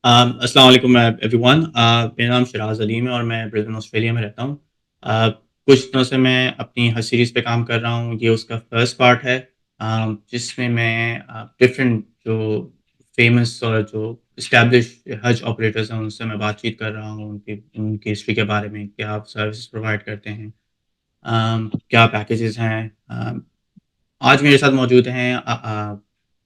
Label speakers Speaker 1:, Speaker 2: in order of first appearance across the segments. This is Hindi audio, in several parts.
Speaker 1: अस्सलाम वालेकुम एवरीवन। मेरा नाम शिराज अलीम है और मैं ब्रिस्बेन ऑस्ट्रेलिया में रहता हूँ। कुछ दिनों से मैं अपनी हज सीरीज़ पे काम कर रहा हूँ। ये उसका फर्स्ट पार्ट है, जिसमें मैं डिफरेंट जो फेमस और जो इस्टेब्लिश हज ऑपरेटर्स हैं उनसे मैं बातचीत कर रहा हूँ, उनकी उनकी हिस्ट्री के बारे में, क्या आप सर्विस प्रोवाइड करते हैं, क्या पैकेजेस हैं। आज मेरे साथ मौजूद हैं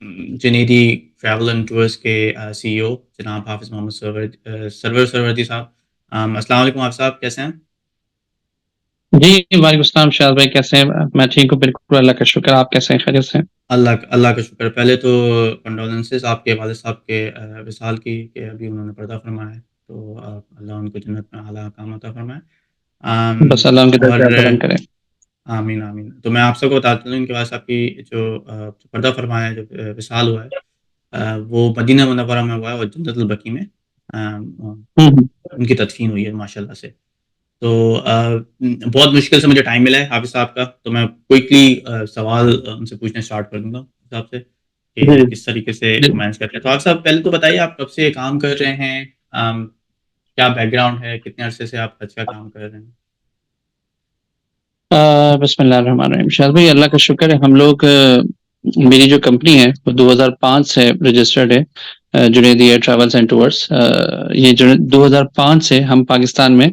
Speaker 1: जुनैदी ट्रैवल एंड टूर्स के सीईओ जनाब हाफ़िज़ मोहम्मद सरवर सरवर्दी साहब। अस्सलाम वालेकुम आप साहब, कैसे हैं?
Speaker 2: जी, वालेकुम सलाम शायद भाई कैसे हैं? मैं ठीक हूँ बिल्कुल, अल्लाह का शुक्र है। आप कैसे हैं? खैरियत से हैं?
Speaker 1: अल्लाह का शुक्र है। पहले तो कंडोलेंसेस आपके वालिद साहब के विसाल की कि अभी उन्होंने पर्दा फ़रमाया है। तो अल्लाह उनको जन्नत में आला मकाम अता फ़रमाए।
Speaker 2: बस अल्लाह उनके
Speaker 1: और
Speaker 2: दर्जात बुलंद करे।
Speaker 1: आमीन, आमीन। तो मैं आप सबको बताता हूँ इनके वालिद साहब की जो पर्दा फ़रमाया है, जो विसाल हुआ है, वो मदीना मुनव्वरा में हुआ है और जन्नतुल बकी में
Speaker 2: हुँ, हुँ।
Speaker 1: उनकी तदफ़ीन हुई है माशाल्लाह से। तो बहुत मुश्किल से मुझे टाइम मिला है हाफ़िज़ साहब का, तो मैं क्विकली सवाल उनसे पूछना स्टार्ट कर दूँगा उस हिसाब से कि
Speaker 2: जी,
Speaker 1: किस तरीके से
Speaker 2: जी।
Speaker 1: वो मैनेज करते हैं। तो हाफ़िज़ साहब पहले तो बताइए आप कब से ये काम कर रहे हैं? क्या बैकग्राउंड है? कितने अरसे से आप हज का काम कर रहे हैं?
Speaker 2: बिस्मिल्लाहिर्रहमानिर्रहीम। शायद भाई अल्लाह का शुक्र है हम लोग मेरी जो कंपनी है वो 2005 से रजिस्टर्ड है, Junaidi air travels and tours. ये जो 2005 से हम पाकिस्तान में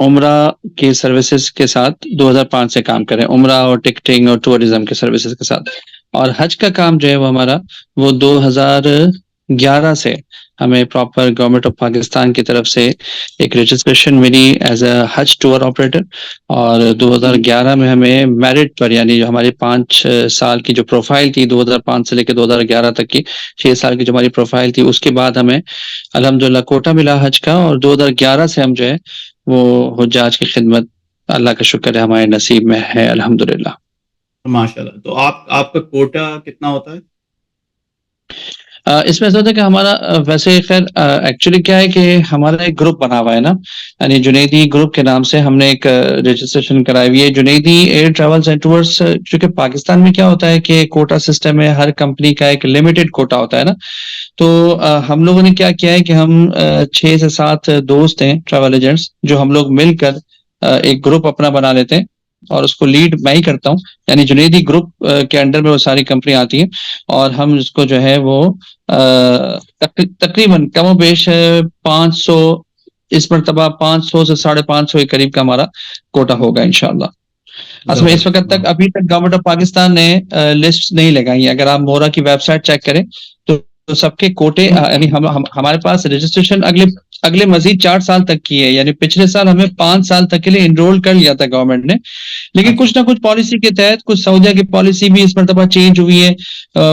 Speaker 2: उम्रा की सर्विसेज़ के साथ 2005 से काम कर रहे हैं। उम्रा और टिकटिंग और टूरिज़्म के सर्विसेज़ के साथ। और हज का काम जो है वो हमारा वो 2011 से हमें प्रॉपर गवर्नमेंट ऑफ पाकिस्तान की तरफ से एक रजिस्ट्रेशन मिली एज़ अ हज टूर ऑपरेटर। और
Speaker 1: जी।
Speaker 2: 2011 में हमें मेरिट पर यानी जो हमारी 5 साल की जो प्रोफ़ाइल थी 2005 से लेके 2011 तक की 6 साल की जो हमारी प्रोफ़ाइल थी उसके बाद हमें अल्हम्दुलिल्लाह कोटा मिला हज का। और 2011 से हम जो है वो हुज्जाज की खिदमत अल्लाह का शुक्र है हमारे नसीब में है अल्हम्दुलिल्लाह।
Speaker 1: माशाल्लाह। तो आपका कोटा कितना होता है?
Speaker 2: इसमें ऐसा होता है कि हमारा वैसे ख़ैर एक्चुअली क्या है कि हमारा एक ग्रुप बना हुआ है ना, यानी जुनैदी ग्रुप के नाम से हमने एक रजिस्ट्रेशन कराई हुई है। Junaidi air travels and tours, चूँकि पाकिस्तान में क्या होता है कि कोटा सिस्टम है, हर कंपनी का एक लिमिटेड कोटा होता है ना, तो हम लोगों ने क्या किया है कि हम 6 से 7 दोस्त हैं ट्रैवल एजेंट्स जो हम लोग मिलकर एक ग्रुप अपना बना लेते हैं और उसको लीड मैं ही करता हूँ। यानी जुनैदी ग्रुप के अंडर में वो सारी कंपनी आती हैं और हम इसको जो है वो तकरीबन कमोबेश 500 इस मर्तबा 500 से 550 के करीब का हमारा कोटा होगा इंशाअल्लाह। असल में इस
Speaker 1: ज़बरदस्त।
Speaker 2: वक़्त तक अभी तक गवर्नमेंट ऑफ पाकिस्तान ने लिस्ट नहीं लगाई है। अगर आप मोरा की वेबसाइट चेक करें तो सबके कोटे यानी हम हमारे पास रजिस्ट्रेशन अगले अगले मज़ीद 4 साल तक की है। यानी पिछले साल हमें 5 साल तक के लिए एनरोल कर लिया था गवर्नमेंट ने। लेकिन
Speaker 1: अच्छा।
Speaker 2: कुछ ना कुछ पॉलिसी के तहत कुछ सऊदीया की पॉलिसी भी इस मर्तबा चेंज हुई है।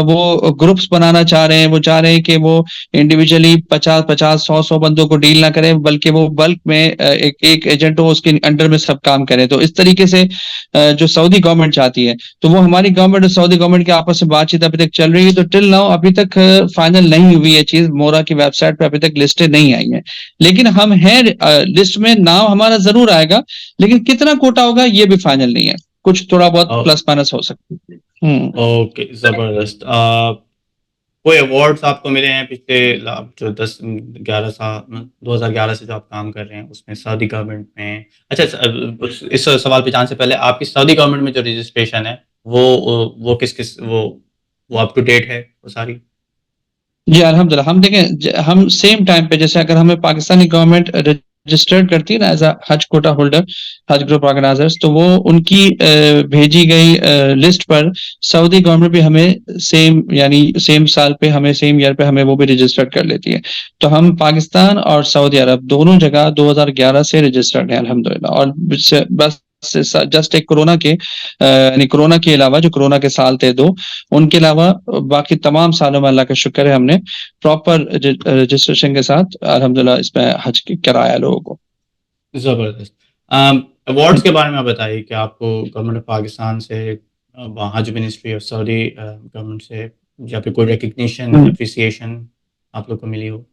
Speaker 2: वो ग्रुप्स बनाना चाह रहे हैं, वो चाह रहे हैं कि वो इंडिविजुअली 50-50, 100-100 बंदों को डील ना करें, बल्कि वो बल्क में एक एक एजेंट हो, उसके अंडर में सब काम करें। तो इस तरीके से जो सऊदी गवर्नमेंट चाहती है, तो वो हमारी गवर्नमेंट और सऊदी गवर्नमेंट की आपस में बातचीत अभी तक चल रही है। तो टिल नाउ अभी तक फाइनल नहीं हुई है चीज़, मोरा की वेबसाइट पे अभी तक लिस्टें नहीं आई हैं। लेकिन हम हैं लिस्ट में, नाम हमारा ज़रूर आएगा, लेकिन कितना कोटा होगा ये भी फाइनल नहीं है। कुछ थोड़ा बहुत
Speaker 1: ओ
Speaker 2: प्लस माइनस हो सकता है। हुँ।
Speaker 1: ओके, ज़बरदस्त। कोई अवार्ड्स आपको मिले हैं पिछले जो 2011 से जो आप काम कर रहे हैं उसमें सऊदी गवर्नमेंट में? अच्छा, इस सवाल पे जाने से पहले आपकी सऊदी गवर्नमेंट में जो रजिस्ट्रेशन है वो किस-किस वो अप टू डेट है वो सारी?
Speaker 2: जी, अल्हम्दुलिल्लाह। हम देखें हम सेम टाइम पे जैसे अगर हमें पाकिस्तानी गवर्नमेंट रजिस्टर्ड करती है ना एज़ अ हज कोटा होल्डर, हज ग्रुप ऑर्गेनाइज़र्स, तो वो उनकी भेजी गई लिस्ट पर सऊदी गवर्नमेंट भी हमें सेम यानी सेम साल पे हमें सेम ईयर पे हमें वो भी रजिस्टर्ड कर लेती है। तो हम पाकिस्तान और सऊदी अरब दोनों जगह 2011 से रजिस्टर्ड हैं अल्हम्दुलिल्लाह। और बस जस्ट एक कोरोना के यानी कोरोना के अलावा जो कोरोना के साल थे 2, उनके अलावा बाकी तमाम सालों में अल्लाह का शुक्र है हमने प्रॉपर रजिस्ट्रेशन के साथ अल्हम्दुलिल्लाह इसमें हज कराया लोगों को।
Speaker 1: ज़बरदस्त। अवार्ड्स के बारे में आप बताइए कि आपको गवर्नमेंट ऑफ पाकिस्तान से हज मिनिस्ट्री ऑफ सऊदी गवर्नमेंट से या फिर कोई रिकॉग्निशन,
Speaker 2: हुँ।
Speaker 1: एप्रिसिएशन आप लोग को मिली हो?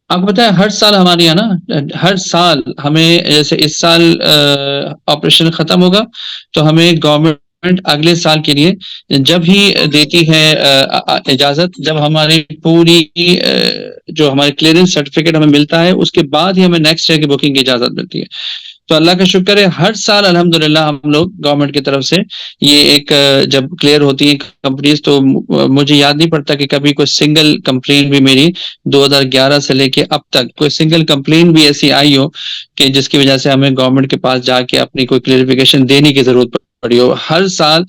Speaker 2: आपको पता है हर साल हमारे यहाँ ना हर साल हमें जैसे इस साल ऑपरेशन खत्म होगा तो हमें गवर्नमेंट अगले साल के लिए जब ही देती है इजाज़त, जब हमारी पूरी जो हमारे क्लियरेंस सर्टिफ़िकेट हमें मिलता है, उसके बाद ही हमें नेक्स्ट ईयर की बुकिंग की इजाज़त मिलती है। तो अल्लाह का शुक्र है, हर साल अल्हम्दुलिल्लाह हम लोग गवर्नमेंट की तरफ से ये एक जब क्लियर होती है कंपनीज, तो मुझे याद नहीं पड़ता कि कभी कोई सिंगल कंप्लेंट भी मेरी 2011 से लेके अब तक कोई सिंगल कंप्लेंट भी ऐसी आई हो कि जिसकी वजह से हमें गवर्नमेंट के पास जाके अपनी कोई क्लियरिफिकेशन देने की जरूरत पड़ी हो। हर साल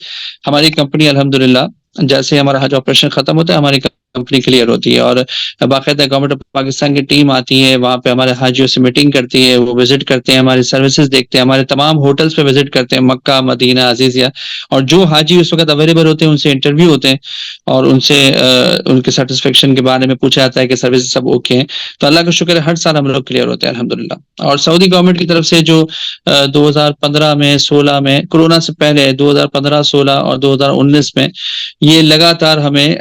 Speaker 2: हमारी कंपनी अल्हम्दुलिल्लाह जैसे हमारा हज ऑपरेशन खत्म होता है, हमारी कंपनी क्लियर होती है और बाकायदा गवर्नमेंट ऑफ पाकिस्तान की टीम आती है, वहाँ पे हमारे हाजियों से मीटिंग करती है, वो विजिट करते हैं, हमारी सर्विसेज देखते हैं, हमारे तमाम होटल्स पे विजिट करते हैं, मक्का, मदीना, अजीजिया, और जो हाजी उस वक्त अवेलेबल होते हैं उनसे इंटरव्यू होते हैं और उनसे उनके सेटिस्फेक्शन के बारे में पूछा जाता है कि सर्विस सब ओके हैं। तो अल्लाह का शुक्र है, हर साल हम लोग क्लियर होते हैं अल्हम्दुलिल्लाह। और सऊदी गवर्नमेंट की तरफ से जो 2015 में, 16 में, कोरोना से पहले 2015, 16 और 2019 में ये लगातार हमें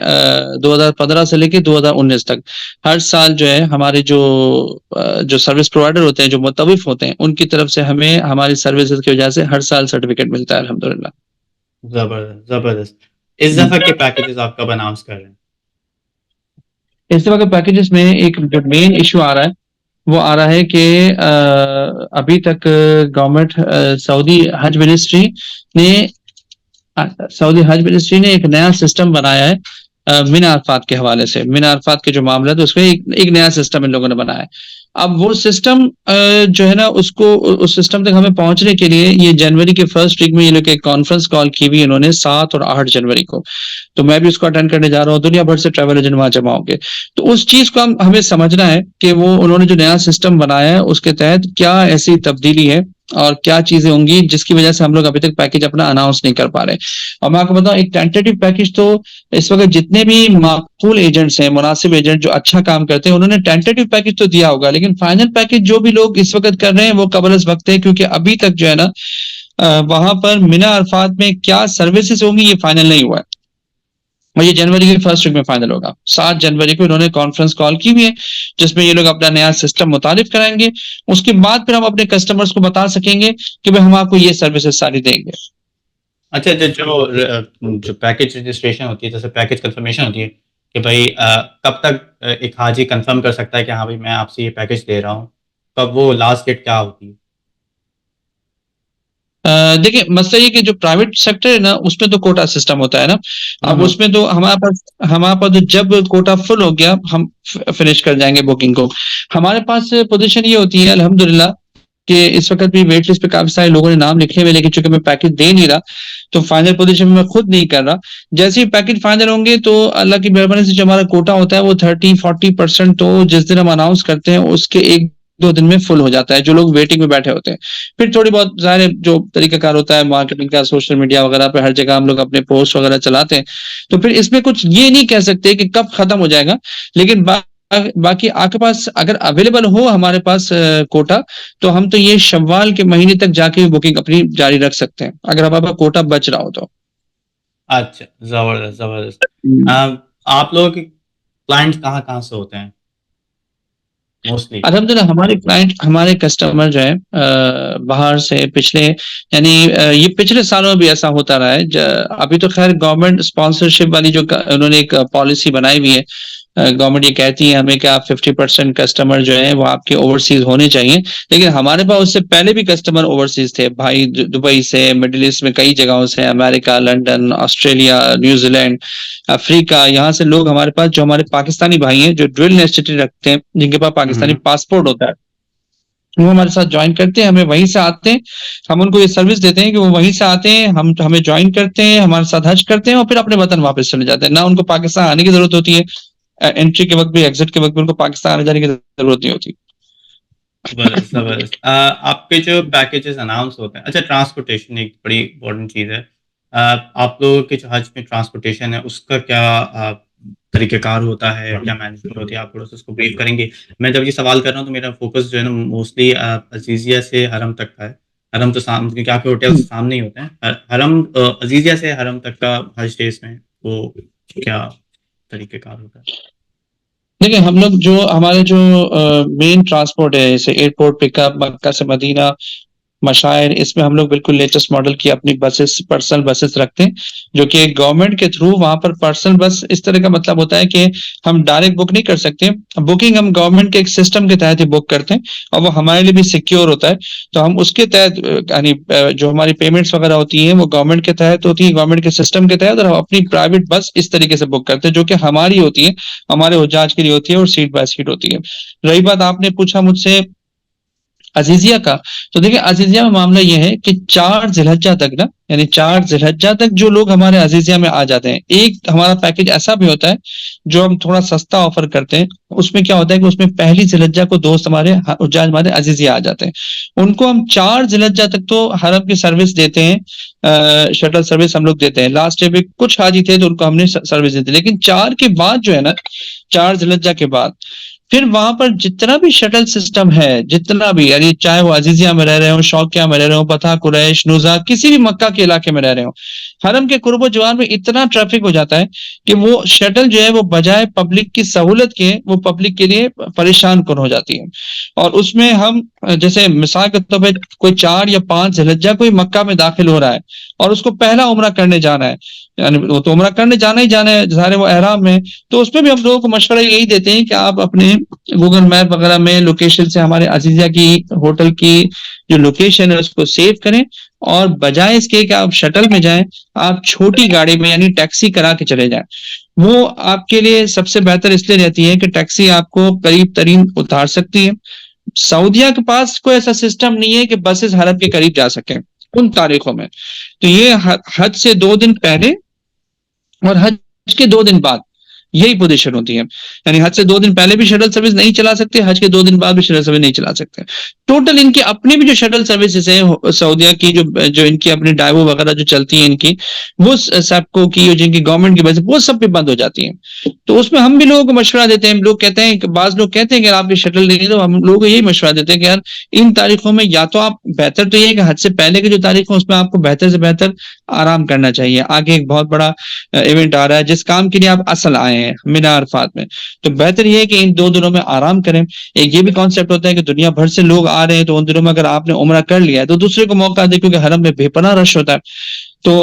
Speaker 2: 2015 से लेके 2019 तक हर साल जो है हमारे जो सर्विस प्रोवाइडर होते हैं, जो मुतविफ होते हैं, उनकी तरफ से हमें हमारी सर्विसेज की वजह से हर साल सर्टिफिकेट मिलता है अल्हम्दुलिल्लाह।
Speaker 1: ज़बरदस्त, ज़बरदस्त। इस दफ़ा के पैकेजेज़ आप कब अनाउंस कर रहे हैं?
Speaker 2: इस दफा के पैकेजेस में एक जो मेन इशू आ रहा है वो आ रहा है कि अभी तक गवर्नमेंट सऊदी हज मिनिस्ट्री ने एक नया सिस्टम बनाया है मिन अरफात के हवाले से। मिन अरफात के जो मामला है तो उसमें एक नया सिस्टम इन लोगों ने बनाया है। अब वो सिस्टम जो है ना, उसको उस सिस्टम तक हमें पहुंचने के लिए ये जनवरी के फर्स्ट वीक में ये लोग एक कॉन्फ्रेंस कॉल की हुई इन्होंने 7 और 8 जनवरी को। तो मैं भी उसको अटेंड करने जा रहा हूँ, दुनिया भर से ट्रैवल एजेंट वहां जमा होंगे। तो उस चीज को हमें समझना है कि वो उन्होंने जो नया सिस्टम बनाया है उसके तहत क्या ऐसी तब्दीली है और क्या चीजें होंगी जिसकी वजह से हम लोग अभी तक पैकेज अपना अनाउंस नहीं कर पा रहे। और मैं आपको बताऊं, एक टेंटेटिव पैकेज तो इस वक्त जितने भी माकूल एजेंट्स हैं, मुनासिब एजेंट जो अच्छा काम करते हैं, उन्होंने टेंटेटिव पैकेज तो दिया होगा, लेकिन फाइनल पैकेज जो भी लोग इस वक्त कर रहे हैं वो कबल अज़ वक्त है, क्योंकि अभी तक जो है ना वहां पर मिना अरफात में क्या सर्विसेज होंगी ये फाइनल नहीं हुआ है और ये जनवरी के फर्स्ट वीक में फाइनल होगा। 7 जनवरी को इन्होंने कॉन्फ्रेंस कॉल की हुई है जिसमें ये लोग अपना नया सिस्टम मुतारिफ कराएंगे। उसके बाद फिर हम अपने कस्टमर्स को बता सकेंगे कि भाई हम आपको ये सर्विसेज सारी देंगे।
Speaker 1: अच्छा, जो पैकेज रजिस्ट्रेशन होती है, जैसे पैकेज कंफर्मेशन होती है कि भाई कब तक एक हाजी कंफर्म कर सकता है कि हाँ भाई मैं आपसे ये पैकेज दे रहा हूँ, कब वो लास्ट डेट क्या होती है?
Speaker 2: देखिए, मसला ये कि जो प्राइवेट सेक्टर है ना उसमें तो कोटा सिस्टम होता है ना। अब उसमें तो हमारे पास तो जब कोटा फुल हो गया हम फिनिश कर जाएंगे बुकिंग को। हमारे पास पोजीशन ये होती है अल्हम्दुलिल्लाह कि इस वक्त भी वेट लिस्ट पे काफी सारे लोगों ने नाम लिखे हुए, लेकिन चूंकि मैं पैकेज दे नहीं रहा तो फाइनल पोजीशन में मैं खुद नहीं कर रहा। जैसे ही पैकेज फाइनल होंगे तो अल्लाह की मेहरबानी से जो हमारा कोटा होता है वो 30-40% तो जिस दिन हम अनाउंस करते हैं उसके 1-2 दिन में फुल हो जाता है, जो लोग वेटिंग में बैठे होते हैं। फिर थोड़ी बहुत ज़ाहिर है जो तरीकाकार होता है मार्केटिंग का, सोशल मीडिया वगैरह पे हर जगह हम लोग अपने पोस्ट वगैरह चलाते हैं, तो फिर इसमें कुछ ये नहीं कह सकते कि कब खत्म हो जाएगा। लेकिन बाकी आपके पास अगर अवेलेबल हो हमारे पास कोटा, तो हम तो ये शव्वाल के महीने तक जाके बुकिंग अपनी जारी रख सकते हैं अगर हमारे पास कोटा बच रहा हो तो।
Speaker 1: अच्छा, ज़बरदस्त, ज़बरदस्त। आप लोगों के क्लाइंट्स कहाँ-कहाँ से होते हैं मोस्टली?
Speaker 2: अल्हम्दुलिल्लाह हमारे क्लाइंट, हमारे कस्टमर जो है बाहर से पिछले यानी ये पिछले सालों में भी ऐसा होता रहा है। अभी तो खैर गवर्नमेंट स्पॉन्सरशिप वाली जो उन्होंने एक पॉलिसी बनाई हुई है, गवर्नमेंट ये कहती है हमें कि आप 50% कस्टमर जो है वो आपके ओवरसीज होने चाहिए, लेकिन हमारे पास उससे पहले भी कस्टमर ओवरसीज थे भाई, दुबई से, मिडिल ईस्ट में कई जगहों से, America, London, Australia, New Zealand, Africa, यहाँ से लोग हमारे पास, जो हमारे पाकिस्तानी भाई हैं जो ड्रिल नेसेसिटी रखते हैं, जिनके पास पाकिस्तानी पासपोर्ट होता है, वो हमारे साथ ज्वाइन करते हैं, हमें वहीं से आते हैं। हम उनको ये सर्विस देते हैं कि वो वहीं से आते हैं, हम हमें ज्वाइन करते हैं, हमारे साथ हज करते हैं और फिर अपने वतन वापस चले जाते हैं। ना उनको पाकिस्तान आने की जरूरत होती है, एंट्री के वक्त भी, एग्जिट के वक्त भी उनको पाकिस्तान आने जाने की जरूरत नहीं होती।
Speaker 1: ज़बरदस्त, ज़बरदस्त। आपके जो पैकेजेस अनाउंस होते हैं, अच्छा, ट्रांसपोर्टेशन एक बड़ी इम्पोर्टेंट चीज़ है। आप लोगों के जो हज में ट्रांसपोर्टेशन है उसका क्या तरीक़ेकार होता है, क्या मैनेजमेंट होती है? आप थोड़ा-सा उसको ब्रीफ करेंगे? मैं जब ये सवाल कर रहा हूँ तो मेरा फ़ोकस जो है ना मोस्टली अज़ीज़िया से हरम तक का है। हरम तो क्योंकि आपके होटल्स सामने ही होते हैं। हरम अज़ीज़िया से हरम तक का हज डेज़ में वो क्या तरीक़ेकार होता है?
Speaker 2: देखिए, हम लोग जो हमारे जो मेन ट्रांसपोर्ट है, जैसे एयरपोर्ट पिकअप, मक्का से मदीना, मशायर, इसमें हम लोग बिल्कुल लेटेस्ट मॉडल की अपनी बसेस, पर्सनल बसेस रखते हैं, जो कि गवर्नमेंट के थ्रू वहाँ पर पर्सनल बस इस तरह का मतलब होता है कि हम डायरेक्ट बुक नहीं कर सकते। बुकिंग हम गवर्नमेंट के एक सिस्टम के तहत ही बुक करते हैं और वो हमारे लिए भी सिक्योर होता है। तो हम उसके तहत यानी जो हमारी पेमेंट्स वगैरह होती हैं वो गवर्नमेंट के तहत होती है, गवर्नमेंट के सिस्टम के तहत, और हम अपनी प्राइवेट बस इस तरीके से बुक करते हैं जो कि हमारी होती है, हमारे हुज्जाज के लिए होती है और सीट बाय सीट होती है। रही बात आपने पूछा मुझसे अजीजिया का, तो देखिए अजीजिया में मामला ये है कि 4 ज़िलहज्जा तक ना, यानी 4 ज़िलहज्जा तक जो लोग हमारे अजीजिया में आ जाते हैं, एक हमारा पैकेज ऐसा भी होता है जो हम थोड़ा सस्ता ऑफर करते हैं। उसमें क्या होता है कि उसमें पहली ज़िलहज्जा को दोस्त हमारे हुज्जाज हमारे अजीजिया आ जाते हैं, उनको हम 4 ज़िलहज्जा तक तो हरम की सर्विस देते हैं, शटल सर्विस हम लोग देते हैं। लास्ट ईयर भी कुछ हाजी थे तो उनको हमने सर्विस दी थी, लेकिन 4 के बाद जो है ना, 4 ज़िलहज्जा के बाद फिर वहां पर जितना भी शटल सिस्टम है, जितना भी, यानी चाहे वो अजीजिया में रह रहे हो, शौकिया में रह रहे हो, पथा, कुरैश, नुजा, किसी भी मक्का के इलाके में रह रहे हो, हरम के कुर्बो जवार में इतना ट्रैफिक हो जाता है कि वो शटल जो है वो बजाय पब्लिक की सहूलत के वो पब्लिक के लिए परेशान कन हो जाती है। और उसमें हम जैसे मिसाल के तौर पर कोई 4 या 5 ज़िलहज्जा कोई मक्का में दाखिल हो रहा है और उसको पहला उम्रा करने जाना है, यानी वो तो उम्रा करने जाना ही जाना है, ज़ाहिर है वो एहराम में, तो उसमें भी हम लोगों को मशवरा यही देते हैं कि आप अपने गूगल मैप वगैरह में लोकेशन से हमारे अजीजिया की होटल की जो लोकेशन है उसको सेव करें, और बजाय इसके कि आप शटल में जाएं, आप छोटी गाड़ी में यानी टैक्सी करा के चले जाएं। वो आपके लिए सबसे बेहतर इसलिए रहती है कि टैक्सी आपको करीब तरीन उतार सकती है। सऊदिया के पास कोई ऐसा सिस्टम नहीं है कि बसेस हरम के करीब जा सके उन तारीखों में, तो ये हज से 2 दिन पहले और हज के 2 दिन बाद यही पोजीशन होती है, यानी हज से 2 दिन पहले भी शटल सर्विस नहीं चला सकते, हज के 2 दिन बाद भी शटल सर्विस नहीं चला सकते। टोटल इनकी अपनी भी जो शटल सर्विसेज है सऊदिया की, जो इनकी अपनी डाइवो वगैरह जो चलती है इनकी, वो सबको की जिनकी गवर्नमेंट की वजह से वो सब भी बंद हो जाती है। तो उसमें हम भी लोगों को मशवरा देते हैं, लोग कहते हैं कि बाज लोग कहते हैं कि आप ये शटल नहीं, तो हम लोगों को यही मशवरा देते हैं कि यार इन तारीखों में या तो आप, बेहतर तो ये है कि हज से पहले की जो तारीख है उसमें आपको बेहतर से बेहतर आराम करना चाहिए। आगे एक बहुत बड़ा इवेंट आ रहा है जिस काम के लिए आप असल आए हैं, मिना अरफात में, तो बेहतर ये है कि इन 2 दिनों में आराम करें। एक ये भी कॉन्सेप्ट होता है कि दुनिया भर से लोग आ रहे हैं, तो उन दिनों में अगर आपने उम्रा कर लिया है तो दूसरे को मौका दे, क्योंकि हरम में बेपनाह रश होता है। तो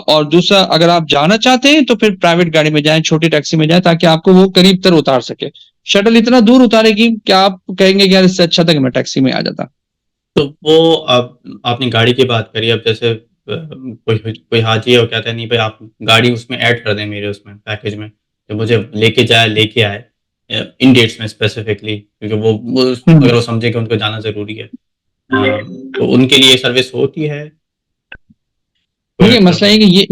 Speaker 2: और दूसरा, अगर आप जाना चाहते हैं तो फिर प्राइवेट गाड़ी में जाएं, छोटी टैक्सी में जाएं, ताकि आपको वो करीब तर उतार सके। शटल इतना दूर उतारेगी कि आप कहेंगे कि यार इससे अच्छा था कि मैं टैक्सी में आ जाता।
Speaker 1: तो वो आपने गाड़ी की बात करी, अब जैसे कोई हाजी है वो कहता है नहीं भाई आप गाड़ी उसमें ऐड कर दें मेरे उसमें पैकेज में, तो मुझे लेके जाए लेके आए इन डेट्स में स्पेसिफिकली, क्योंकि वो अगर वो समझे कि उनको जाना ज़रूरी है, तो उनके लिए सर्विस होती है?
Speaker 2: देखिए मसला ये कि ये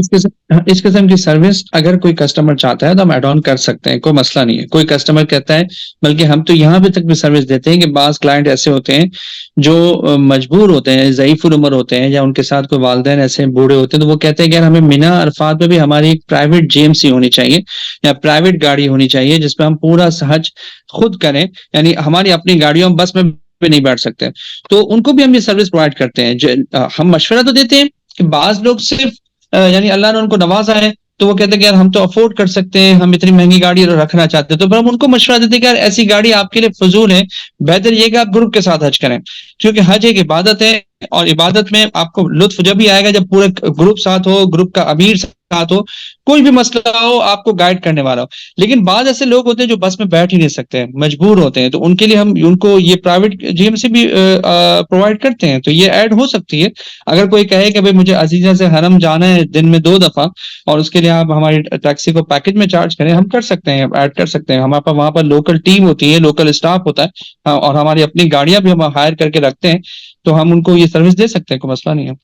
Speaker 2: इस किस्म की सर्विस अगर कोई कस्टमर चाहता है तो हम एड ऑन कर सकते हैं, कोई मसला नहीं है। कोई कस्टमर कहता है, बल्कि हम तो यहाँ पे तक भी सर्विस देते हैं कि बाज़ क्लाइंट ऐसे होते हैं जो मजबूर होते हैं, ज़ईफ़ुल उम्र होते हैं, या उनके साथ कोई वालिदैन ऐसे बूढ़े होते हैं, तो वो कहते हैं कि यार हमें मिना अरफात में भी हमारी एक प्राइवेट जेएमसी होनी चाहिए या प्राइवेट गाड़ी होनी चाहिए जिसमें हम पूरा हज खुद करें, यानी हमारी अपनी गाड़ियों, बस में भी नहीं बैठ सकते। तो उनको भी हम ये सर्विस प्रोवाइड करते हैं। हम मशवरा तो देते हैं कि बाज लोग सिर्फ यानी अल्लाह ने उनको नवाजा है तो वो कहते हैं कि यार हम तो अफोर्ड कर सकते हैं, हम इतनी महंगी गाड़ी रखना चाहते हैं, तो फिर हम उनको मशवरा देते हैं कि यार ऐसी गाड़ी आपके लिए फजूल है, बेहतर ये कि आप ग्रुप के साथ हज करें, क्योंकि हज एक इबादत है और इबादत में आपको लुत्फ जब भी आएगा जब पूरा ग्रुप साथ हो, ग्रुप का अमीर साथ हो, कोई भी मसला हो आपको गाइड करने वाला हो। लेकिन बाद ऐसे लोग होते हैं जो बस में बैठ ही नहीं सकते हैं, मजबूर होते हैं, तो उनके लिए हम उनको ये प्राइवेट जीएमसी भी प्रोवाइड करते हैं, तो ये ऐड हो सकती है। अगर कोई कहे कि भाई मुझे अजीजा से हरम जाना है दिन में 2 दफा और उसके लिए आप हमारी टैक्सी को पैकेज में चार्ज करें, हम कर सकते हैं, ऐड कर सकते हैं। हमारे पास वहां पर लोकल टीम होती है, लोकल स्टाफ होता है, और हमारी अपनी गाड़ियां भी हम हायर करके रखते हैं, तो हम उनको ये सर्विस दे सकते हैं, कोई मसला नहीं है।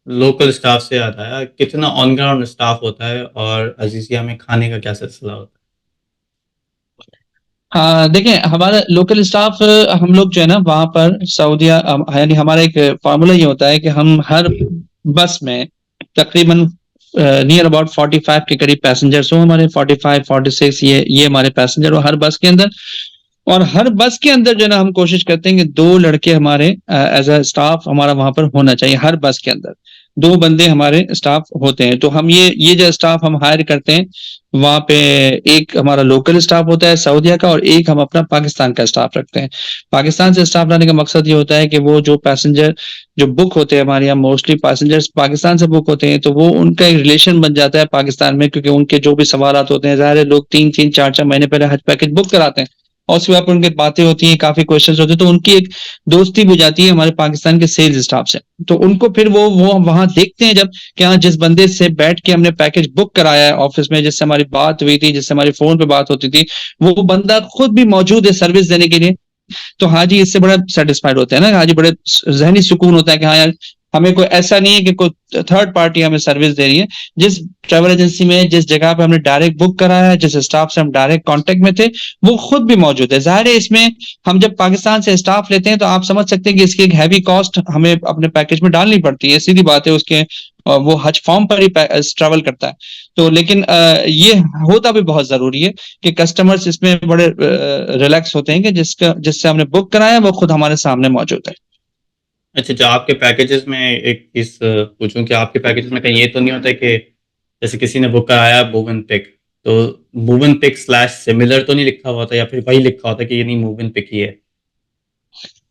Speaker 1: लोकल स्टाफ से याद आया, कितना ऑन ग्राउंड स्टाफ होता है और अजीजिया में खाने का क्या सिलसिला होता
Speaker 2: देखिए हमारा लोकल स्टाफ, हम लोग जो है ना वहां पर सऊदिया, यानी हमारा एक फार्मूला ये होता है कि हम हर बस में तकरीबन नियर अबाउट 45 के करीब पैसेंजर्स हो, हमारे 45 46 ये हमारे पैसेंजर हो हर बस के अंदर। और हर बस के अंदर जो है ना हम कोशिश करते हैं कि 2 लड़के हमारे एज अ स्टाफ हमारा वहां पर होना चाहिए हर बस के अंदर। 2 बंदे हमारे स्टाफ होते हैं। तो हम ये जो स्टाफ हम हायर करते हैं, वहाँ पे एक हमारा लोकल स्टाफ होता है सऊदीया का और एक हम अपना पाकिस्तान का स्टाफ रखते हैं। पाकिस्तान से स्टाफ लाने का मकसद ये होता है कि वो जो पैसेंजर जो बुक होते हैं हमारे यहाँ, मोस्टली पैसेंजर्स पाकिस्तान से बुक होते हैं, तो वो उनका एक रिलेशन बन जाता है पाकिस्तान में, क्योंकि उनके जो भी सवालात होते हैं, ज़ाहिर है लोग 3-3, 4-4 महीने पहले हज पैकेज बुक कराते हैं और उसके बाद उनकी बातें होती हैं, काफ़ी क्वेश्चंस होते हैं, तो उनकी एक दोस्ती भी हो जाती है हमारे पाकिस्तान के सेल्स स्टाफ से। तो उनको फिर वो वहाँ देखते हैं जब कि हाँ, जिस बंदे से बैठ के हमने पैकेज बुक कराया है ऑफिस में, जिससे हमारी बात हुई थी, जिससे हमारी फ़ोन पे बात होती थी, वो बंदा खुद भी मौजूद है सर्विस देने के लिए, तो हाजी इससे बड़ा सेटिस्फाइड होते हैं ना, हाजी बड़े ज़हनी सुकून होता है कि हाँ यार, हमें कोई ऐसा नहीं है कि कोई थर्ड पार्टी हमें सर्विस दे रही है। जिस ट्रैवल एजेंसी में, जिस जगह पे हमने डायरेक्ट बुक कराया है, जिस स्टाफ से हम डायरेक्ट कांटेक्ट में थे, वो खुद भी मौजूद है। ज़ाहिर है इसमें हम जब पाकिस्तान से स्टाफ लेते हैं तो आप समझ सकते हैं कि इसकी एक हैवी कॉस्ट हमें अपने पैकेज में डालनी पड़ती है, सीधी बात है। उसके वो हज फॉर्म पर ही ट्रैवल करता है। तो लेकिन ये होता भी बहुत ज़रूरी है कि कस्टमर्स इसमें बड़े रिलैक्स होते हैं कि जिससे हमने बुक कराया वो खुद हमारे सामने मौजूद है।
Speaker 1: अच्छा, जो आपके पैकेजेस में एक चीज़ पूछूँ कि आपके पैकेजेस में कहीं ये तो नहीं होता है कि जैसे किसी ने बुक कराया मोवेनपिक, तो मोवेनपिक स्लैश सिमिलर तो नहीं लिखा हुआ था या फिर वही लिखा होता है कि ये नहीं मोवेनपिक ही है?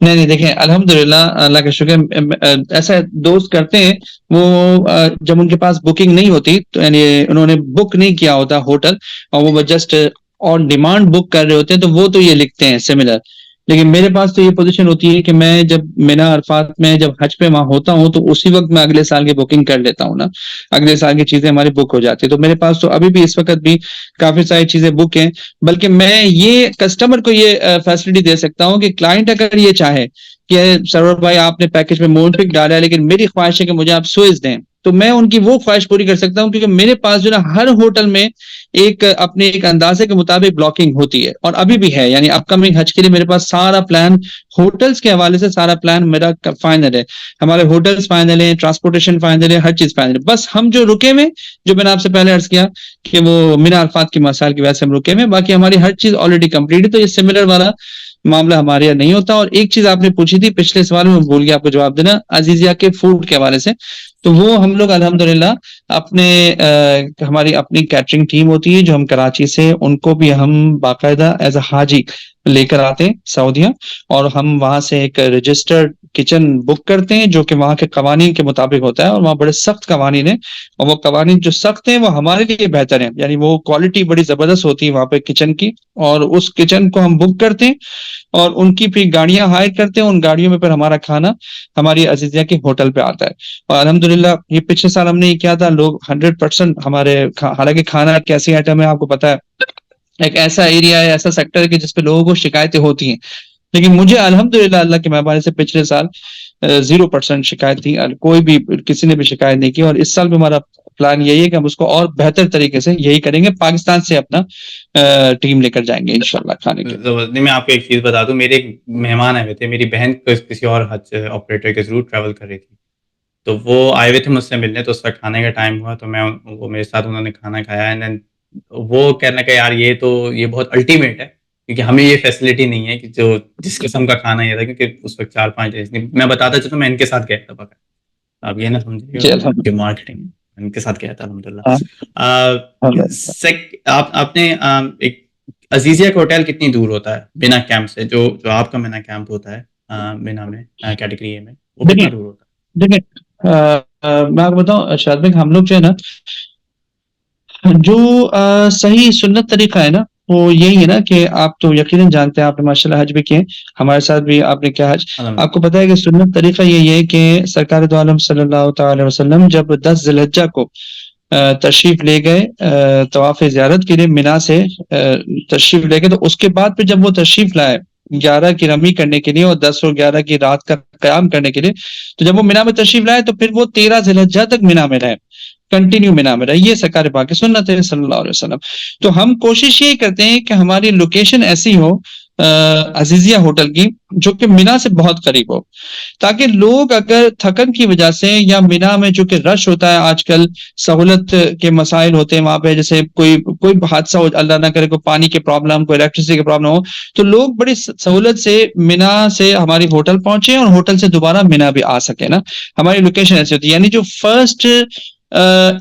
Speaker 2: नहीं, नहीं, देखिए अल्हम्दुलिल्लाह, अल्लाह का शुक्र, ऐसा दोस्त करते हैं, वो जब उनके पास बुकिंग नहीं होती, तो यानी उन्होंने बुक नहीं किया होता होटल और वो जस्ट ऑन डिमांड बुक कर रहे होते हैं, तो वो तो ये लिखते हैं सिमिलर। लेकिन मेरे पास तो ये पोजीशन होती है कि मैं जब मिना अरफात में जब हज पे वहाँ होता हूँ, तो उसी वक़्त मैं अगले साल की बुकिंग कर लेता हूँ ना, अगले साल की चीज़ें हमारी बुक हो जाती है। तो मेरे पास तो अभी भी इस वक़्त भी काफ़ी सारी चीज़ें बुक हैं, बल्कि मैं ये कस्टमर को ये फैसिलिटी दे सकता हूँ कि क्लाइंट अगर ये चाहे कि सरवर भाई आपने पैकेज में मोनपिक डाला है, लेकिन मेरी ख्वाहिश है कि मुझे आप स्विस दें, तो मैं उनकी वो ख्वाहिश पूरी कर सकता हूँ, क्योंकि मेरे पास जो ना हर होटल में एक अपने एक अंदाजे के मुताबिक ब्लॉकिंग होती है और अभी भी है। यानी अपकमिंग हज के लिए मेरे पास सारा प्लान होटल्स के हवाले से, सारा प्लान मेरा फाइनल है। हमारे होटल्स फाइनल है, ट्रांसपोर्टेशन फाइनल है, हर चीज फाइनल है। बस हम जो रुके में, जो मैंने आपसे पहले अर्ज किया कि वो मिना अरफात की मसाइल की वजह से हम रुके में, बाकी हमारी हर चीज ऑलरेडी कंप्लीट है। तो ये सिमिलर वाला मामला हमारे यहाँ नहीं होता। और एक चीज आपने पूछी थी पिछले सवाल में, भूल गया आपको जवाब देना, अजीजिया के फूड के हवाले से। तो वो हम लोग अल्हम्दुलिल्लाह अपने हमारी अपनी कैटरिंग टीम होती है जो हम कराची से, उनको भी हम बाकायदा एज अ हाजी लेकर आते हैं सऊदीया, और हम वहां से एक रजिस्टर्ड किचन बुक करते हैं जो कि वहाँ के कवानीन के मुताबिक होता है, और वहाँ बड़े सख्त कवानीन है, और वो कवानीन जो सख्त हैं वो हमारे लिए बेहतर है। यानी वो क्वालिटी बड़ी जबरदस्त होती है वहाँ पे किचन की, और उस किचन को हम बुक करते हैं और उनकी फिर गाड़ियां हायर करते हैं। उन गाड़ियों में फिर हमारा खाना हमारी अजीजिया के होटल पे आता है। और अल्हम्दुलिल्लाह ये पिछले साल हमने ये किया था, लोग 100% हमारे हालांकि खाना एक ऐसी आइटम है, आपको पता है, एक ऐसा एरिया है, ऐसा सेक्टर है कि जिसपे लोगों को शिकायतें होती हैं, लेकिन मुझे अल्हम्दुलिल्लाह अल्लाह की मेहरबानी से पिछले साल 0% शिकायत थी, कोई भी किसी ने भी शिकायत नहीं की। और इस साल भी हमारा प्लान यही है कि हम उसको और बेहतर तरीके से यही करेंगे, पाकिस्तान से अपना टीम लेकर जाएंगे इंशाल्लाह खाने के लिए।
Speaker 1: ज़बरदस्त। नहीं, मैं आपको एक चीज़ बता दूँ, मेरे एक मेहमान आए हुए थे, मेरी बहन किसी और हज ऑपरेटर के थ्रू ट्रैवल कर रही थी। तो वो आए हुए थे मुझसे मिलने, तो उसका खाने का टाइम हुआ, तो मैं वो मेरे साथ उन्होंने खाना खाया, एंड देन वो कहने लगा यार ये बहुत अल्टीमेट है, क्योंकि हमें ये फैसिलिटी नहीं है कि जो जिस किस्म का खाना ये था, क्योंकि उस वक़्त 4-5 डेज़ नहीं, मैं बताता चलूँ मैं इनके साथ गया था पका। आप ये ना
Speaker 2: जी
Speaker 1: समझिएगा कि
Speaker 2: अल्हम्दुलिल्लाह।
Speaker 1: मार्केटिंग, इनके साथ गया था
Speaker 2: हाँ,
Speaker 1: अल्हम्दुलिल्लाह।
Speaker 2: अल्हम्दुलिल्लाह।
Speaker 1: सेक आप आपने एक अज़ीज़िया का होटल कितनी दूर होता है बिना कैंप से? जो जो आपका मिना कैंप होता है बिना में कैटेगरी ए में, वो कितना
Speaker 2: देखिए
Speaker 1: दूर होता
Speaker 2: देखिए मैं आपको बताऊं शायद में, हम लोग जो है ना, जो सही सुन्नत तरीका है ना, वो यही है ना कि आप तो यकीनन जानते हैं, आपने माशाल्लाह हज भी किए, हमारे साथ भी आपने किया हज।
Speaker 1: है?
Speaker 2: आपको पता है कि सुन्नत तरीका यही है कि सरकार दो आलम सल्लल्लाहु ताला अलैहि वसल्लम जब 10 ज़िलहिज्जा को तशरीफ ले गए तवाफ ज़ियारत के लिए मिना से तशरीफ ले गए, तो उसके बाद फिर जब वो तशरीफ लाए 11 की रमी करने के लिए और 10 और 11 की रात का क़याम करने के लिए, तो जब वो मिना में तशरीफ लाए तो फिर वो 13 ज़िलहिज्जा तक मिना में रहे, कंटिन्यू मिना में रहे। ये सरकार पाक की सुन्नत है सल्लल्लाहु अलैहि वसल्लम। तो हम कोशिश यही करते हैं कि हमारी लोकेशन ऐसी हो अजीजिया होटल की, जो कि मिना से बहुत करीब हो, ताकि लोग अगर थकन की वजह से या मिना में जो कि रश होता है आजकल, सहूलत के मसाइल होते हैं वहां पे, जैसे कोई कोई हादसा हो, अल्लाह ना करे, कोई पानी की प्रॉब्लम, कोई इलेक्ट्रिसिटी की प्रॉब्लम हो, तो लोग बड़ी सहूलत से मिना से हमारी होटल पहुंचे और होटल से दोबारा मिना भी आ सके ना। हमारी लोकेशन ऐसी होती है, यानी जो फर्स्ट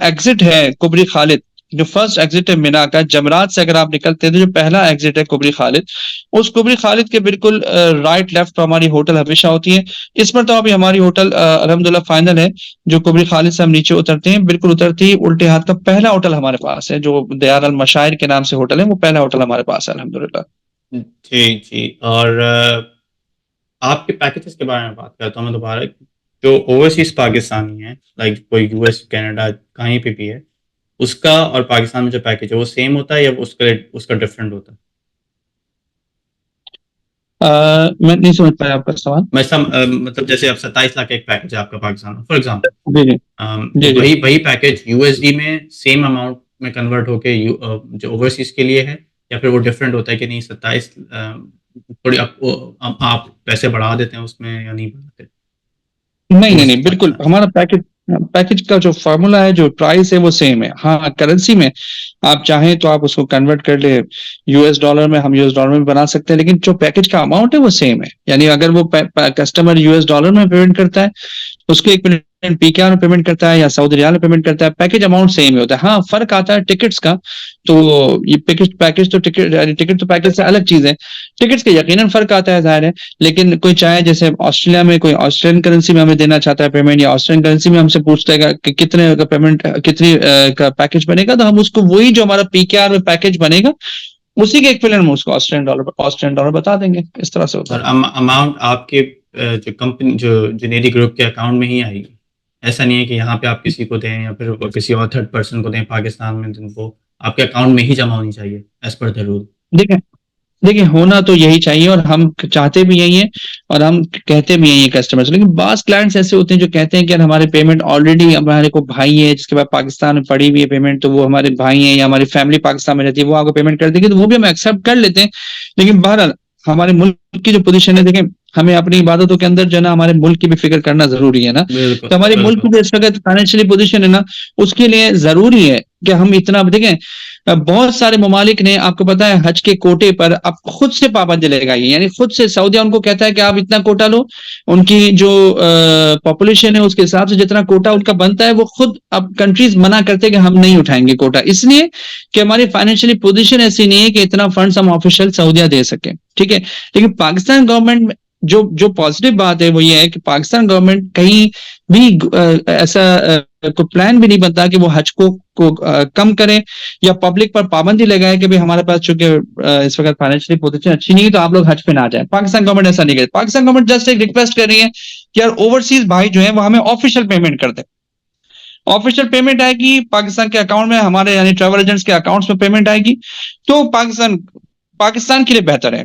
Speaker 2: एग्जिट है कुबरी खालिद, जो फर्स्ट एग्जिट है मिना का, जमरात से अगर आप निकलते हैं तो जो पहला एग्जिट है कुबरी खालिद, उस कुबरी खालिद के बिल्कुल राइट लेफ्ट पर हमारी होटल हमेशा होती है। इस पर तो अभी हमारी होटल अल्हम्दुलिल्लाह फाइनल है। जो कुबरी खालिद से हम नीचे उतरते हैं, बिल्कुल उतरते ही उल्टे हाथ का पहला होटल हमारे पास है, जो दयार अल मशायर के नाम से होटल है, वो पहला होटल हमारे पास है अल्हम्दुलिल्लाह।
Speaker 1: जी, जी। और आपके पैकेजेस के बारे में बात करता हूँ मैं दोबारा। जो ओवरसीज़ पाकिस्तानी हैं, लाइक कोई यूएस, कनाडा, कहीं पे भी है, उसका और पाकिस्तान में जो पैकेज है, वो सेम होता है या उसका डिफरेंट होता है?
Speaker 2: मैं नहीं समझ पाया आपका सवाल।
Speaker 1: मतलब जैसे अब 27 लाख का एक पैकेज है आपका पाकिस्तान में, फॉर एग्ज़ाम्पल।
Speaker 2: जी, जी।
Speaker 1: तो
Speaker 2: जी, जी।
Speaker 1: वही वही पैकेज यूएसडी में सेम अमाउंट में कन्वर्ट होके जो ओवरसीज़ के लिए है, या फिर वो डिफरेंट होता है कि नहीं 27 थोड़ी आप पैसे बढ़ा देते हैं उसमें या नहीं बढ़ाते?
Speaker 2: नहीं, नहीं, नहीं,
Speaker 1: ओवरसीज़
Speaker 2: बिल्कुल
Speaker 1: पाकिस्तान।
Speaker 2: हमारा पैकेज पैकेज का जो फ़ॉर्मूला है, जो प्राइस है वो सेम है। हाँ, करेंसी में आप चाहें तो आप उसको कन्वर्ट कर ले यूएस डॉलर में, हम यूएस डॉलर में बना सकते हैं, लेकिन जो पैकेज का अमाउंट है वो सेम है। यानी अगर वो कस्टमर यूएस डॉलर में पेमेंट करता है, उसको 1 मिनट पीकेआर में पेमेंट करता है या सऊदी रियाल में पेमेंट करता है, पैकेज अमाउंट सेम ही होता है। हाँ, फ़र्क आता है टिकट्स का। तो ये पैकेज पैकेज तो टिकट यानी टिकट तो पैकेज से अलग चीज़ है। टिकट्स का यकीनन फ़र्क आता है, ज़ाहिर है। लेकिन कोई चाहे जैसे ऑस्ट्रेलिया में कोई ऑस्ट्रेलियन करेंसी में हमें देना चाहता है पेमेंट, या ऑस्ट्रेलियन करेंसी में हमसे पूछता है कि कितने का पेमेंट, कितनी का पैकेज बनेगा, तो हम उसको वही जो हमारा पीकेआर में पैकेज बनेगा, उसी के इक्विवेलेंट में उसको ऑस्ट्रेलियन डॉलर बता देंगे। इस तरह से होता
Speaker 1: और
Speaker 2: है।
Speaker 1: अमाउंट आपके जो कंपनी, जो जुनेदी ग्रुप के अकाउंट में ही आएगी? ऐसा नहीं है कि यहाँ पे आप किसी को दें या फिर किसी और थर्ड पर्सन को दें पाकिस्तान में, तो वो आपके अकाउंट में ही जमा होनी चाहिए एज पर द रूल?
Speaker 2: देखिए देखिए, होना तो यही चाहिए और हम चाहते भी यही है और हम कहते भी यही है कस्टमर से। लेकिन बाज़ क्लाइंट्स ऐसे होते हैं जो कहते हैं कि यार हमारे पेमेंट ऑलरेडी, हमारे को भाई है जिसके पास पाकिस्तान में पड़ी हुई है पेमेंट, तो वो हमारे भाई हैं या हमारी फैमिली पाकिस्तान में रहती है, वो आपको पेमेंट कर देगी, तो वो भी हम एक्सेप्ट कर लेते हैं। लेकिन बहरहाल हमारे मुल्क की जो पोजीशन है, देखें, हमें अपनी इबादतों के अंदर जो है ना, हमारे मुल्क की भी फिक्र करना जरूरी है ना।
Speaker 1: बिल्कुल,
Speaker 2: तो हमारे मुल्क की
Speaker 1: बिल्कुल।
Speaker 2: जो इस वक्त फाइनेंशियली पोजीशन है ना, उसके लिए जरूरी है कि हम इतना देखें। बहुत सारे ममालिक ने, आपको पता है, हज के कोटे पर अब खुद से पाबंदी लगाई है। यानी खुद से सऊदिया उनको कहता है कि आप इतना कोटा लो, उनकी जो पॉपुलेशन है उसके हिसाब से जितना कोटा उनका बनता है, वो खुद अब कंट्रीज मना करते हैं कि हम नहीं उठाएंगे कोटा, इसलिए कि हमारी फाइनेंशियली पोजीशन ऐसी नहीं है कि इतना फंड्स हम ऑफिशियल सऊदिया दे सके। ठीक है। लेकिन पाकिस्तान गवर्नमेंट, जो जो पॉजिटिव बात है वो ये है कि पाकिस्तान गवर्नमेंट कहीं भी ऐसा कोई प्लान भी नहीं बनता कि वो हज को कम करे या पब्लिक पर पाबंदी लगाए कि भाई हमारे पास चूंकि इस वक्त फाइनेंशियली पोजीशन अच्छी नहीं है तो आप लोग हज पे ना जाए। पाकिस्तान गवर्नमेंट ऐसा नहीं करे। पाकिस्तान गवर्नमेंट जस्ट एक रिक्वेस्ट कर रही है कि यार ओवरसीज भाई जो है वो हमें ऑफिशियल पेमेंट कर दे। ऑफिशियल पेमेंट आएगी पाकिस्तान के अकाउंट में, हमारे यानी ट्रेवल एजेंट्स के अकाउंट्स में पेमेंट आएगी, तो पाकिस्तान पाकिस्तान के लिए बेहतर है।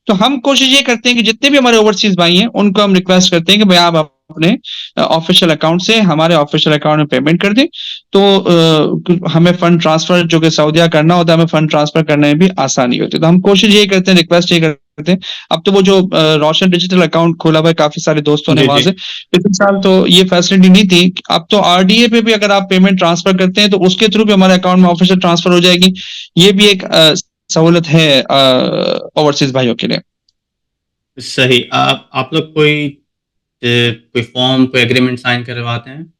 Speaker 2: तो हम कोशिश ये करते हैं कि जितने भी हमारे ओवरसीज भाई हैं उनको हम रिक्वेस्ट करते हैं कि भाई आप अपने ऑफिशियल अकाउंट से हमारे ऑफिशियल अकाउंट में पेमेंट कर दें, तो हमें फंड ट्रांसफर जो कि सऊदिया करना होता है, हमें फंड ट्रांसफर करने में भी आसानी होती है। तो हम कोशिश ये करते हैं, रिक्वेस्ट ये करते हैं। अब तो वो जो रोशन डिजिटल अकाउंट खोला हुआ है काफी सारे दोस्तों ने
Speaker 1: जी,
Speaker 2: वहां
Speaker 1: जी।
Speaker 2: से, पिछले साल तो ये फैसिलिटी नहीं थी। अब तो आरडीए पे भी अगर आप पेमेंट ट्रांसफर करते हैं तो उसके थ्रू भी हमारे अकाउंट में ऑफिशियल ट्रांसफर हो जाएगी। ये भी एक सहूलत है ओवरसीज भाइयों के लिए।
Speaker 1: सही। आप लोग कोई फॉर्म, कोई एग्रीमेंट साइन करवाते हैं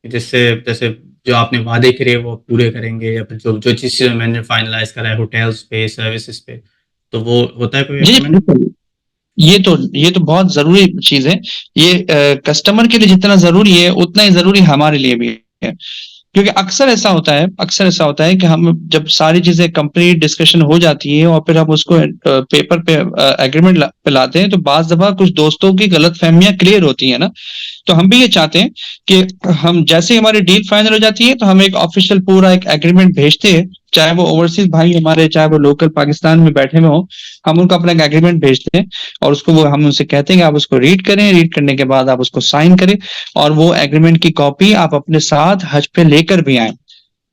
Speaker 1: जिससे, जैसे जो आपने वादे करे वो पूरे करेंगे, या फिर जो जो चीज़ मैंने फाइनलाइज करा है होटल्स पे, सर्विसेज पे, तो वो होता है कोई
Speaker 2: जी, जी,
Speaker 1: एग्रीमेंट?
Speaker 2: बिल्कुल। ये तो बहुत ज़रूरी चीज़ है। ये कस्टमर के लिए जितना ज़रूरी है, उतना ही ज़रूरी हमारे लिए भी है। क्योंकि अक्सर ऐसा होता है कि हम जब सारी चीज़ें कंप्लीट डिस्कशन हो जाती है और फिर हम उसको पेपर पे एग्रीमेंट पे लाते हैं, तो बाज़ दफ़ा कुछ दोस्तों की गलतफ़हमियाँ क्लियर होती हैं ना। तो हम भी ये चाहते हैं कि हम जैसे ही हमारी डील फाइनल हो जाती है, तो हम एक ऑफिशियल पूरा एक एग्रीमेंट भेजते हैं, चाहे वो ओवरसीज भाई हमारे, चाहे वो लोकल पाकिस्तान में बैठे हुए हों, हम उनको अपना एक एग्रीमेंट भेजते हैं और उसको वो हम उनसे कहते हैं कि आप उसको रीड करें, रीड करने के बाद आप उसको साइन करें और वो एग्रीमेंट की कॉपी आप अपने साथ हज पे लेकर भी आएं,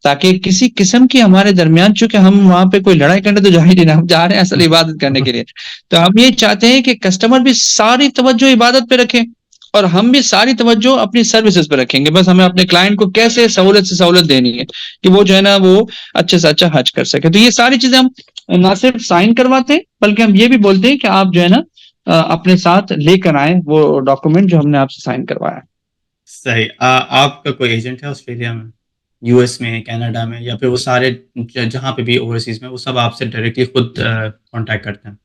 Speaker 2: ताकि किसी किस्म की हमारे दरमियान, चूंकि हम वहां पे कोई लड़ाई करने तो जा ही नहीं रहे, हम जा रहे हैं असल इबादत करने के लिए, तो हम ये चाहते हैं कि कस्टमर भी सारी तवज्जो इबादत पे रखें और हम भी सारी तवज्जो अपनी सर्विसेज पे रखेंगे। बस हमें अपने क्लाइंट को कैसे सहूलत से सहूलत देनी है कि वो जो है ना वो अच्छे से अच्छा हज कर सके। तो ये सारी चीजें हम ना सिर्फ साइन करवाते हैं बल्कि हम ये भी बोलते हैं कि आप जो है ना अपने साथ लेकर आए वो डॉक्यूमेंट जो हमने आपसे साइन करवाया।
Speaker 1: सही। आपका कोई एजेंट है ऑस्ट्रेलिया में, यूएस में, कनाडा में, या फिर वो सारे जहाँ पे भी ओवरसीज में वो सब आपसे डायरेक्टली खुद कांटेक्ट करते हैं?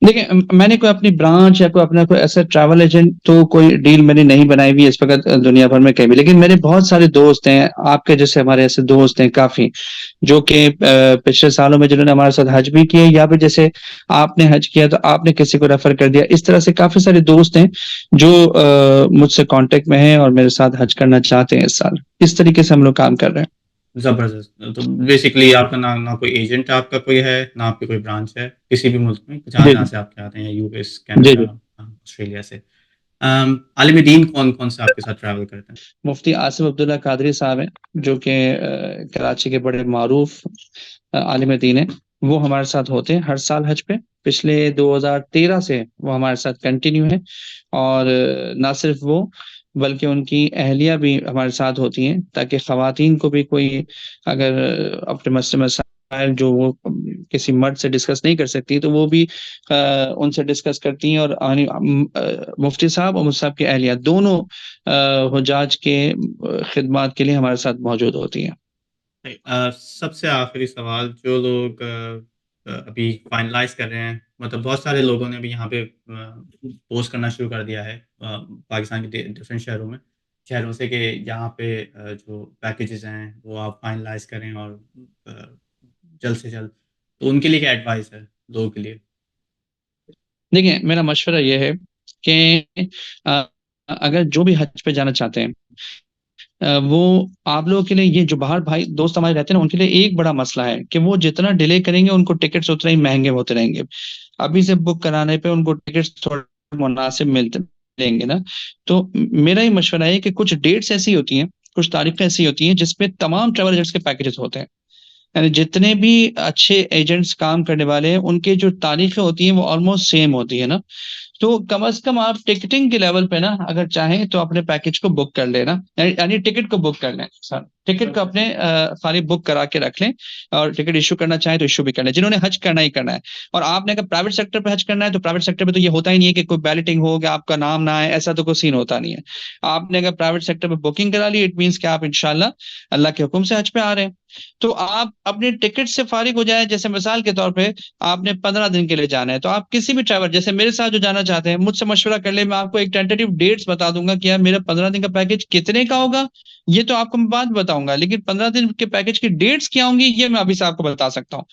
Speaker 2: देखिए मैंने कोई अपनी ब्रांच या कोई अपना कोई ऐसा ट्रैवल एजेंट तो कोई डील मैंने नहीं बनाई हुई इस वक्त दुनिया भर में कहीं भी, लेकिन मेरे बहुत सारे दोस्त हैं, आपके जैसे हमारे ऐसे दोस्त हैं काफी, जो कि पिछले सालों में जिन्होंने हमारे साथ हज भी किए, या फिर जैसे आपने हज किया तो आपने किसी को रेफर कर दिया, इस तरह से काफी सारे दोस्त हैं जो मुझसे कांटेक्ट में हैं और मेरे साथ हज करना चाहते हैं इस साल। इस तरीके से हम लोग काम कर रहे हैं।
Speaker 1: ज़बरदस्त। तो बेसिकली आपका ना ना कोई एजेंट आपका कोई है, ना आपकी कोई ब्रांच है किसी भी मुल्क में, जहाँ
Speaker 2: जी
Speaker 1: जहाँ
Speaker 2: जी
Speaker 1: से आपके आते हैं, यूएस,
Speaker 2: जी
Speaker 1: कनाडा,
Speaker 2: जी।
Speaker 1: ऑस्ट्रेलिया से। आलिम दीन कौन-कौन से आपके साथ ट्रैवल करते हैं?
Speaker 2: मुफ्ती आसिफ अब्दुल्ला कादरी साहब हैं, जो कि कराची के बड़े मारूफ आलिम दीन हैं। वो हमारे साथ होते हैं हर साल हज पे। पिछले 2013 से वो हमारे साथ कंटिन्यू है और ना सिर्फ वो बल्कि उनकी अहलिया भी हमारे साथ होती हैं, ताकि ख़वातीन को भी कोई अगर अपने मसले मसाइल जो वो किसी मर्द से डिस्कस नहीं कर सकती तो वो भी उनसे डिस्कस करती हैं। और मुफ्ती साहब और मुफ्ती साहब की अहलिया दोनों हुजाज के खिदमात के लिए हमारे साथ मौजूद होती हैं।
Speaker 1: सबसे आखिरी सवाल, जो लोग अभी फाइनलाइज़ कर रहे हैं, मतलब बहुत सारे लोगों ने भी यहाँ पे पोस्ट करना शुरू कर दिया है पाकिस्तान के डिफरेंट शहरों से, कि यहाँ पे जो पैकेजेस हैं वो आप फाइनलाइज़ करें और अ, जल्द से जल्द। तो उनके लिए क्या एडवाइस है लोगों के लिए?
Speaker 2: देखिए मेरा मशवरा ये है कि अगर जो भी हज पे जाना चाहते हैं, वो आप लोगों के लिए, ये जो बाहर भाई दोस्त हमारे रहते हैं ना, उनके लिए एक बड़ा मसला है कि वो जितना डिले करेंगे उनको टिकट्स उतने ही महंगे होते रहेंगे। अभी से बुक कराने पे उनको टिकट्स थोड़े मुनासिब मिलते मिलेंगे ना। तो मेरा ही मशवरा है कि कुछ डेट्स ऐसी होती हैं, कुछ तारीखें ऐसी होती हैं जिसपे तमाम ट्रैवल एजेंट्स के पैकेजेस होते हैं, यानी जितने भी अच्छे एजेंट्स काम करने वाले हैं उनके जो तारीखें होती हैं वो ऑलमोस्ट सेम होती है ना। तो कम से कम आप टिकटिंग के लेवल पे ना अगर चाहें तो अपने पैकेज को बुक कर लेना, यानी टिकट को बुक कर लें सर, टिकट को अपने खाली बुक करा के रख लें। और टिकट इशू करना चाहें तो इशू भी कर लें, जिन्होंने हज करना ही करना है। और आपने अगर प्राइवेट सेक्टर पे हज करना है तो प्राइवेट सेक्टर पे तो ये होता ही नहीं है कि कोई बैलेटिंग हो कि आपका नाम ना आए, ऐसा तो कोई सीन होता नहीं है। आपने अगर प्राइवेट सेक्टर पे बुकिंग करा ली, इट मीन्स कि आप इंशाल्लाह अल्लाह के हुक्म से हज पे आ रहे हैं। तो आप अपने टिकट से फारिग हो जाए, जैसे मिसाल के तौर पे आपने 15 दिन के लिए जाना है, तो आप किसी भी ट्रैवल, जैसे मेरे साथ जो जाना चाहते हैं, मुझसे मशवरा कर ले, मैं आपको एक टेंटेटिव डेट्स बता दूंगा कि यार मेरा 15 दिन का पैकेज कितने का होगा, ये तो आपको मैं बाद में बताऊंगा, लेकिन 15 दिन के पैकेज की डेट्स क्या होंगी ये मैं अभी से आपको बता सकता हूँ।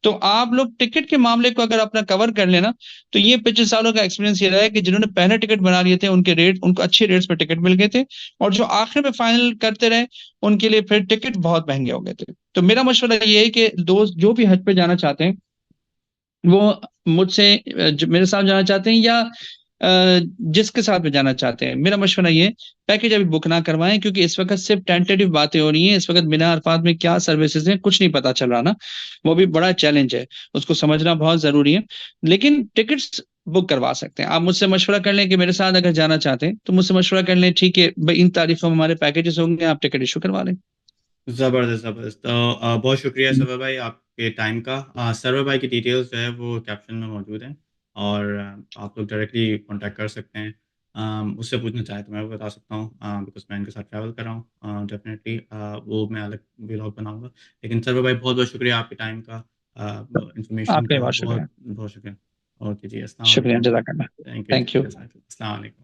Speaker 2: तो आप लोग टिकट के मामले को अगर अपना कवर कर लेना, तो ये पिछले सालों का एक्सपीरियंस ये रहा है कि जिन्होंने पहले टिकट बना लिए थे उनके रेट, उनको अच्छे रेट्स पे टिकट मिल गए थे, और जो आखिर में फाइनल करते रहे उनके लिए फिर टिकट बहुत महंगे हो गए थे। तो मेरा मशवरा ये है कि दोस्त जो भी हज पे जाना चाहते हैं वो मुझसे मेरे साथ जाना चाहते हैं या जिसके साथ में जाना चाहते हैं, मेरा मशवरा ये, पैकेज अभी बुक ना करवाएं, क्योंकि इस वक्त सिर्फ टेंटेटिव बातें हो रही हैं। इस वक्त बिना अरफात में क्या सर्विसेज हैं कुछ नहीं पता चल रहा ना, वो भी बड़ा चैलेंज है, उसको समझना बहुत जरूरी है। लेकिन टिकट्स बुक करवा सकते हैं। आप मुझसे मशवरा कर लें कि मेरे साथ अगर जाना चाहते हैं तो मुझसे मशवरा कर लें, ठीक है भाई इन तारीखों में हमारे पैकेजेस होंगे, आप टिकट इशू करवा लें।
Speaker 1: ज़बरदस्त, ज़बरदस्त। तो बहुत शुक्रिया सरवर भाई आपके टाइम का। सरवर भाई की डिटेल्स जो है वो कैप्शन में मौजूद हैं, और आप लोग डायरेक्टली कॉन्टैक्ट कर सकते हैं। मुझसे पूछना चाहें तो मैं भी बता सकता हूँ, बिकॉज़ मैं इनके साथ ट्रैवल कर रहा हूँ। डेफ़िनेटली वो मैं अलग व्लॉग बनाऊँगा। लेकिन सरवर भाई बहुत-बहुत शुक्रिया आपके टाइम का, इन्फॉर्मेशन
Speaker 2: आपका भी
Speaker 1: का,
Speaker 2: बहुत शुक्रिया।
Speaker 1: बहुत-बहुत शुक्रिया। ओके जी, अस्सलाम
Speaker 2: शुक्रिया
Speaker 1: वालेकुम।
Speaker 2: जजाकल्ला।
Speaker 1: थैंक यू जी,
Speaker 2: थैंक यू।
Speaker 1: जज़ाकल्लाह। अस्सलाम वालेकुम।